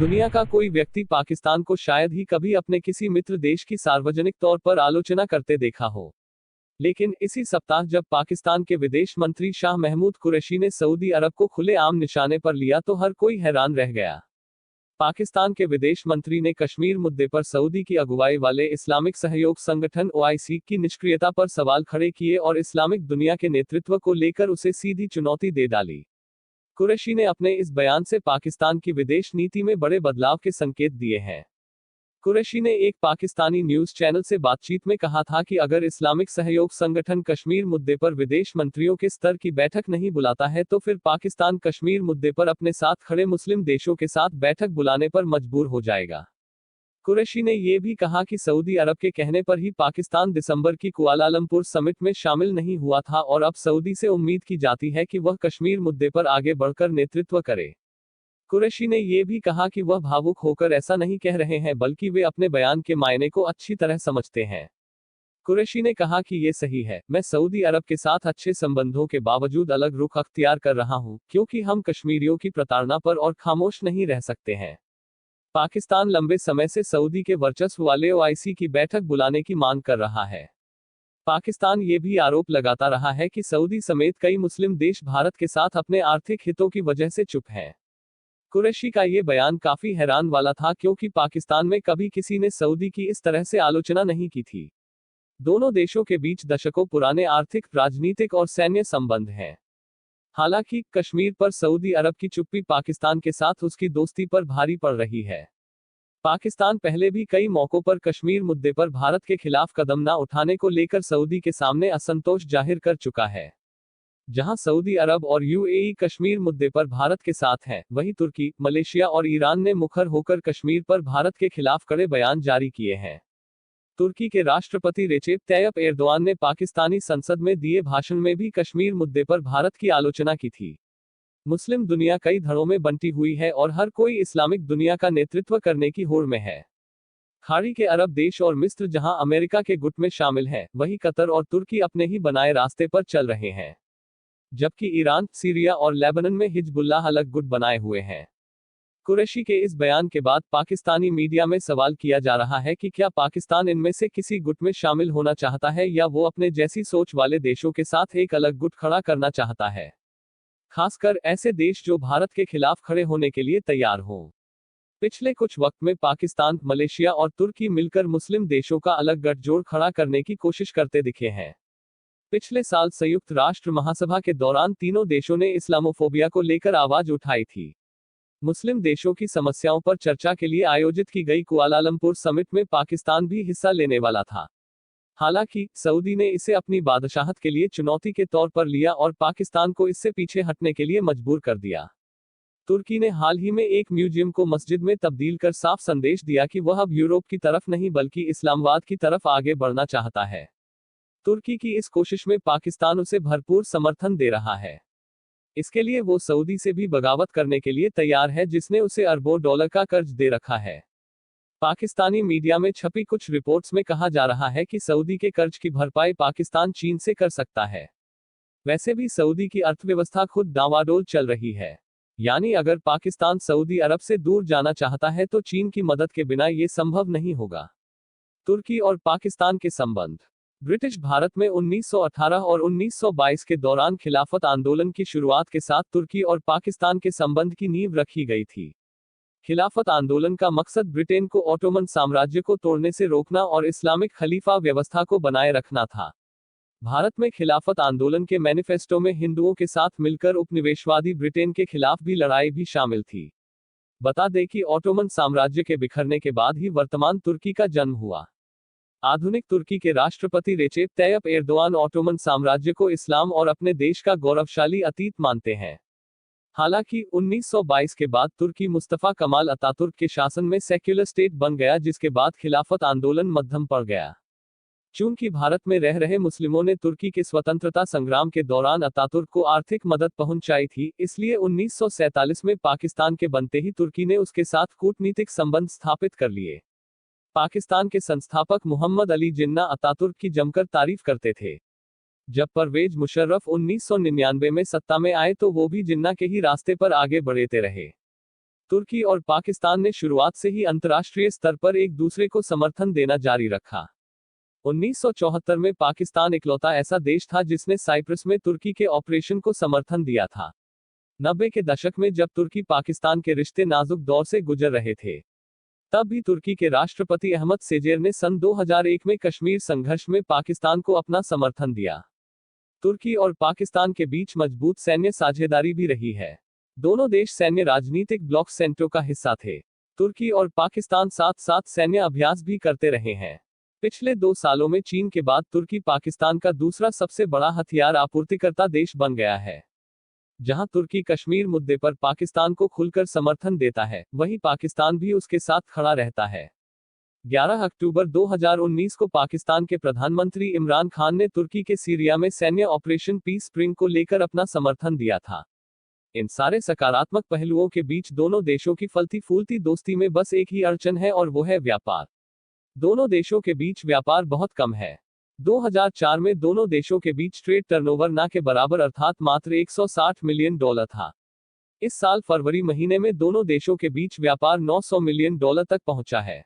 दुनिया का कोई व्यक्ति पाकिस्तान को शायद ही कभी अपने किसी मित्र देश की सार्वजनिक तौर पर आलोचना करते देखा हो। लेकिन इसी सप्ताह जब पाकिस्तान के विदेश मंत्री शाह महमूद कुरैशी ने सऊदी अरब को खुलेआम निशाने पर लिया तो हर कोई हैरान रह गया। पाकिस्तान के विदेश मंत्री ने कश्मीर मुद्दे पर सऊदी की अगुवाई वाले इस्लामिक सहयोग संगठन ओआईसी की निष्क्रियता पर सवाल खड़े किए और इस्लामिक दुनिया के नेतृत्व को लेकर उसे सीधी चुनौती दे डाली। कुरैशी ने अपने इस बयान से पाकिस्तान की विदेश नीति में बड़े बदलाव के संकेत दिए हैं। कुरैशी ने एक पाकिस्तानी न्यूज चैनल से बातचीत में कहा था कि अगर इस्लामिक सहयोग संगठन कश्मीर मुद्दे पर विदेश मंत्रियों के स्तर की बैठक नहीं बुलाता है तो फिर पाकिस्तान कश्मीर मुद्दे पर अपने साथ खड़े मुस्लिम देशों के साथ बैठक बुलाने पर मजबूर हो जाएगा। कुरैशी ने यह भी कहा कि सऊदी अरब के कहने पर ही पाकिस्तान दिसंबर की कुआलालंपुर समिट में शामिल नहीं हुआ था और अब सऊदी से उम्मीद की जाती है कि वह कश्मीर मुद्दे पर आगे बढ़कर नेतृत्व करे। कुरैशी ने यह भी कहा कि वह भावुक होकर ऐसा नहीं कह रहे हैं बल्कि वे अपने बयान के मायने को अच्छी तरह समझते हैं। कुरैशी ने कहा कि ये सही है, मैं सऊदी अरब के साथ अच्छे संबंधों के बावजूद अलग रुख अख्तियार कर रहा हूं, क्योंकि हम कश्मीरियों की प्रताड़ना पर और खामोश नहीं रह सकते हैं। पाकिस्तान लंबे समय से सऊदी के वर्चस्व वाले ओआईसी की बैठक बुलाने की मांग कर रहा है। पाकिस्तान ये भी आरोप लगाता रहा है कि सऊदी समेत कई मुस्लिम देश भारत के साथ अपने आर्थिक हितों की वजह से चुप हैं। कुरैशी का ये बयान काफी हैरान वाला था क्योंकि पाकिस्तान में कभी किसी ने सऊदी की इस तरह से आलोचना नहीं की थी। दोनों देशों के बीच दशकों पुराने आर्थिक, राजनीतिक और सैन्य संबंध हैं। हालांकि कश्मीर पर सऊदी अरब की चुप्पी पाकिस्तान के साथ उसकी दोस्ती पर भारी पड़ रही है। पाकिस्तान पहले भी कई मौकों पर कश्मीर मुद्दे पर भारत के खिलाफ कदम न उठाने को लेकर सऊदी के सामने असंतोष जाहिर कर चुका है। जहां सऊदी अरब और यूएई कश्मीर मुद्दे पर भारत के साथ हैं, वहीं तुर्की, मलेशिया और ईरान ने मुखर होकर कश्मीर पर भारत के खिलाफ कड़े बयान जारी किए हैं। तुर्की के राष्ट्रपति रेचेप तैयप एर्दोआन ने पाकिस्तानी संसद में दिए भाषण में भी कश्मीर मुद्दे पर भारत की आलोचना की थी। मुस्लिम दुनिया कई धड़ों में बंटी हुई है और हर कोई इस्लामिक दुनिया का नेतृत्व करने की होड़ में है। खाड़ी के अरब देश और मिस्र जहां अमेरिका के गुट में शामिल हैं, वहीं कतर और तुर्की अपने ही बनाए रास्ते पर चल रहे हैं। जबकि ईरान, सीरिया और लेबनान में हिजबुल्लाह अलग गुट बनाए हुए हैं। कुरैशी के इस बयान के बाद पाकिस्तानी मीडिया में सवाल किया जा रहा है कि क्या पाकिस्तान इनमें से किसी गुट में शामिल होना चाहता है या वो अपने जैसी सोच वाले देशों के साथ एक अलग गुट खड़ा करना चाहता है, खासकर ऐसे देश जो भारत के खिलाफ खड़े होने के लिए तैयार हों। पिछले कुछ वक्त में पाकिस्तान, मलेशिया और तुर्की मिलकर मुस्लिम देशों का अलग गठजोड़ खड़ा करने की कोशिश करते दिखे हैं। पिछले साल संयुक्त राष्ट्र महासभा के दौरान तीनों देशों ने इस्लामोफोबिया को लेकर आवाज उठाई थी। मुस्लिम देशों की समस्याओं पर चर्चा के लिए आयोजित की गई कुआलालंपुर समिट में पाकिस्तान भी हिस्सा लेने वाला था। हालांकि सऊदी ने इसे अपनी बादशाहत के लिए चुनौती के तौर पर लिया और पाकिस्तान को इससे पीछे हटने के लिए मजबूर कर दिया। तुर्की ने हाल ही में एक म्यूजियम को मस्जिद में तब्दील कर साफ संदेश दिया कि वह अब यूरोप की तरफ नहीं बल्कि इस्लामवाद की तरफ आगे बढ़ना चाहता है। तुर्की की इस कोशिश में पाकिस्तान उसे भरपूर समर्थन दे रहा है। इसके लिए वो सऊदी से भी बगावत करने के लिए तैयार है, जिसने उसे अरबों डॉलर का कर्ज दे रखा है। पाकिस्तानी मीडिया में छपी कुछ रिपोर्ट्स में कहा जा रहा है कि सऊदी के कर्ज की भरपाई पाकिस्तान चीन से कर सकता है। वैसे भी सऊदी की अर्थव्यवस्था खुद डावाडोल चल रही है। यानी अगर पाकिस्तान सऊदी अरब से दूर जाना चाहता है तो चीन की मदद के बिना ये संभव नहीं होगा। तुर्की और पाकिस्तान के संबंध। ब्रिटिश भारत में 1918 और 1922 के दौरान खिलाफत आंदोलन की शुरुआत के साथ तुर्की और पाकिस्तान के संबंध की नींव रखी गई थी। खिलाफत आंदोलन का मकसद ब्रिटेन को ऑटोमन साम्राज्य को तोड़ने से रोकना और इस्लामिक खलीफा व्यवस्था को बनाए रखना था। भारत में खिलाफत आंदोलन के मैनिफेस्टो में हिंदुओं के साथ मिलकर उपनिवेशवादी ब्रिटेन के खिलाफ भी लड़ाई भी शामिल थी। बता दें कि ऑटोमन साम्राज्य के बिखरने के बाद ही वर्तमान तुर्की का जन्म हुआ। आधुनिक तुर्की के राष्ट्रपति रेचेप तैयप एर्दोआन ऑटोमन साम्राज्य को इस्लाम और अपने देश का गौरवशाली अतीत मानते हैं। हालांकि 1922 के बाद तुर्की मुस्तफा कमाल अतातुर्क के शासन में सेक्युलर स्टेट बन गया, जिसके बाद खिलाफत आंदोलन मध्यम पड़ गया। चूंकि भारत में रह रहे मुस्लिमों ने तुर्की के स्वतंत्रता संग्राम के दौरान अतातुर्क को आर्थिक मदद पहुंचाई थी, इसलिए 1947 में पाकिस्तान के बनते ही तुर्की ने उसके साथ कूटनीतिक संबंध स्थापित कर लिए। पाकिस्तान के संस्थापक मोहम्मद अली जिन्ना अतातुर्क की जमकर तारीफ करते थे। जब परवेज मुशर्रफ 1999 में सत्ता में आए तो वो भी जिन्ना के ही रास्ते पर आगे बढ़ते रहे। तुर्की और पाकिस्तान ने शुरुआत से ही अंतर्राष्ट्रीय स्तर पर एक दूसरे को समर्थन देना जारी रखा। 1974 में पाकिस्तान इकलौता ऐसा देश था जिसने साइप्रस में तुर्की के ऑपरेशन को समर्थन दिया था। 90 के दशक में जब तुर्की पाकिस्तान के रिश्ते नाजुक दौर से गुजर रहे थे, तब भी तुर्की के राष्ट्रपति अहमद सेजेर ने सन 2001 में कश्मीर संघर्ष में पाकिस्तान को अपना समर्थन दिया। तुर्की और पाकिस्तान के बीच मजबूत सैन्य साझेदारी भी रही है। दोनों देश सैन्य राजनीतिक ब्लॉक सेंटो का हिस्सा थे। तुर्की और पाकिस्तान साथ साथ सैन्य अभ्यास भी करते रहे हैं। पिछले 2 सालों में चीन के बाद तुर्की पाकिस्तान का दूसरा सबसे बड़ा हथियार आपूर्तिकर्ता देश बन गया है। जहां तुर्की कश्मीर मुद्दे पर पाकिस्तान को खुलकर समर्थन देता है, वहीं पाकिस्तान भी उसके साथ खड़ा रहता है। 11 अक्टूबर 2019 को पाकिस्तान के प्रधानमंत्री इमरान खान ने तुर्की के सीरिया में सैन्य ऑपरेशन पीस स्प्रिंग को लेकर अपना समर्थन दिया था। इन सारे सकारात्मक पहलुओं के बीच दोनों देशों की फलती फूलती दोस्ती में बस एक ही अड़चन है और वो है व्यापार। दोनों देशों के बीच व्यापार बहुत कम है। 2004 में दोनों देशों के बीच ट्रेड टर्नओवर ना के बराबर अर्थात मात्र $160 मिलियन था। इस साल फरवरी महीने में दोनों देशों के बीच व्यापार $900 मिलियन तक पहुंचा है।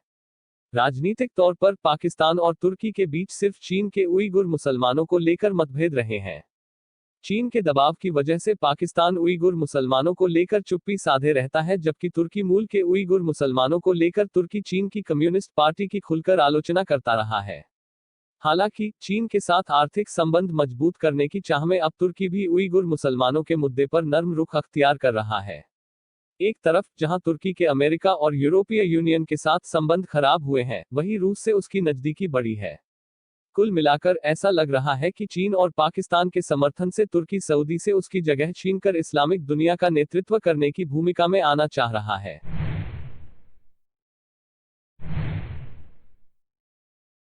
राजनीतिक तौर पर पाकिस्तान और तुर्की के बीच सिर्फ चीन के उइगुर मुसलमानों को लेकर मतभेद रहे हैं। चीन के दबाव की वजह से पाकिस्तान उइगुर मुसलमानों को लेकर चुप्पी साधे रहता है, जबकि तुर्की मूल के उइगुर मुसलमानों को लेकर तुर्की चीन की कम्युनिस्ट पार्टी की खुलकर आलोचना करता रहा है। हालांकि चीन के साथ आर्थिक संबंध मजबूत करने की चाह में अब तुर्की भी उइगुर मुसलमानों के मुद्दे पर नर्म रुख अख्तियार कर रहा है। एक तरफ जहां तुर्की के अमेरिका और यूरोपीय यूनियन के साथ संबंध खराब हुए हैं, वहीं रूस से उसकी नजदीकी बढ़ी है। कुल मिलाकर ऐसा लग रहा है कि चीन और पाकिस्तान के समर्थन से तुर्की सऊदी से उसकी जगह छीनकर इस्लामिक दुनिया का नेतृत्व करने की भूमिका में आना चाह रहा है।